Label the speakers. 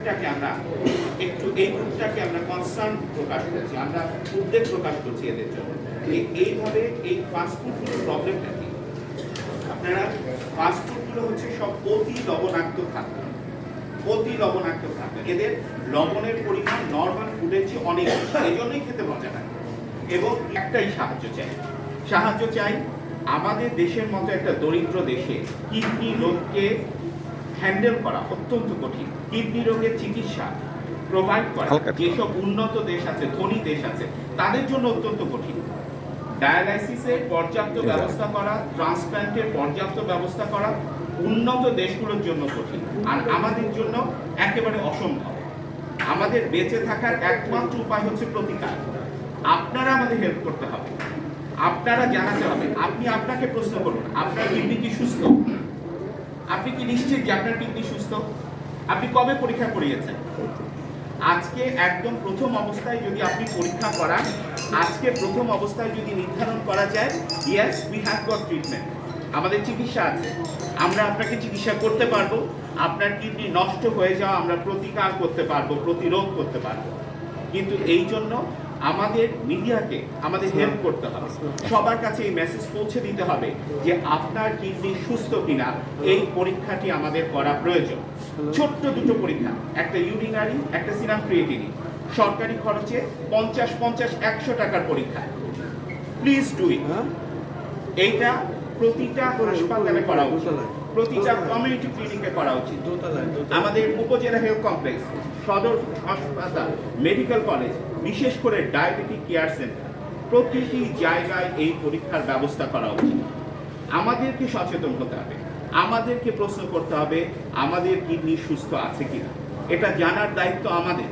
Speaker 1: আমরা একটু এই গ্রুপটাকে আমরা কনসার্ন প্রকাশ করছি, আমরা উদ্বেগ প্রকাশ করছি এদের জন্য। এইভাবে এই ফাস্টফুডগুলোর প্রবলেমটা কি? আপনারা ফাস্টফুডগুলো হচ্ছে সব অতি লবণাক্ত খাদ্য, অতি লবণাক্ত খাদ্য। এদের লবণের পরিমাণ নর্মাল ফুডের চেয়ে অনেক বেশি, এই জন্যই খেতে মজা লাগে। এবং একটাই সাহায্য চাই আমাদের দেশের মতো একটা দরিদ্র দেশে কিডনি রোগকে হ্যান্ডেল করা অত্যন্ত কঠিন। কিডনি রোগের চিকিৎসা প্রোভাইড করা যেসব উন্নত দেশ আছে, ধনী দেশ আছে, তাদের জন্য অত্যন্ত কঠিন। ডায়ালাইসিসের পর্যাপ্ত ব্যবস্থা করা, ট্রান্সপ্ল্যান্টের পর্যাপ্ত ব্যবস্থা করা উন্নত দেশগুলোর জন্য কঠিন, আর আমাদের জন্য একেবারে অসম্ভব। আমাদের বেঁচে থাকার একমাত্র উপায় হচ্ছে প্রতিকার। আপনারা আমাদের হেল্প করতে হবে, আপনারা জানাতে হবে। আপনি আপনাকে প্রশ্ন করুন, আপনার কিডনি কি সুস্থ? আপনি কি নিশ্চিত যে আপনার কিডনি সুস্থ? আপনি কবে পরীক্ষা করিয়েছেন? আজকে একদম প্রথম অবস্থায় যদি আপনি পরীক্ষা করান, আজকে প্রথম অবস্থায় যদি নির্ধারণ করা যায় yes we have got treatment, আমাদের চিকিৎসা আছে, আমরা আপনাকে চিকিৎসা করতে পারবো, আপনার কিডনি নষ্ট হয়ে যাওয়া আমরা প্রতিকার করতে পারবো, প্রতিরোধ করতে পারবো। কিন্তু এই জন্য আমাদের মিডিয়াকে আমাদের হেল্প করতে হবে, সবার কাছে এই মেসেজ পৌঁছে দিতে হবে যে আপনার কিডনি সুস্থ কিনা এই পরীক্ষাটি আমাদের করা প্রয়োজন। ছোট্ট দুটো পরীক্ষা, একটা ইউরিনারি, একটা সিরাম ক্রিয়েটিনিন, সরকারি খরচে 50-100 টাকার পরীক্ষা। Please do it. এইটা প্রতিটা হাসপাতালে করা উচিত, প্রতিটা কমিউনিটি ক্লিনিকে করা উচিত। আমাদের উপজেলা হেলথ কমপ্লেক্স, সদর হাসপাতাল, মেডিকেল কলেজ, বিশেষ করে ডায়াবেটিক কেয়ার সেন্টার, প্রতিটি জায়গায় এই পরীক্ষার ব্যবস্থা করা উচিত। আমাদেরকে সচেতন হতে হবে, আমাদেরকে প্রশ্ন করতে হবে আমাদের কিডনি সুস্থ আছে কিনা, এটা জানার দায়িত্ব আমাদের।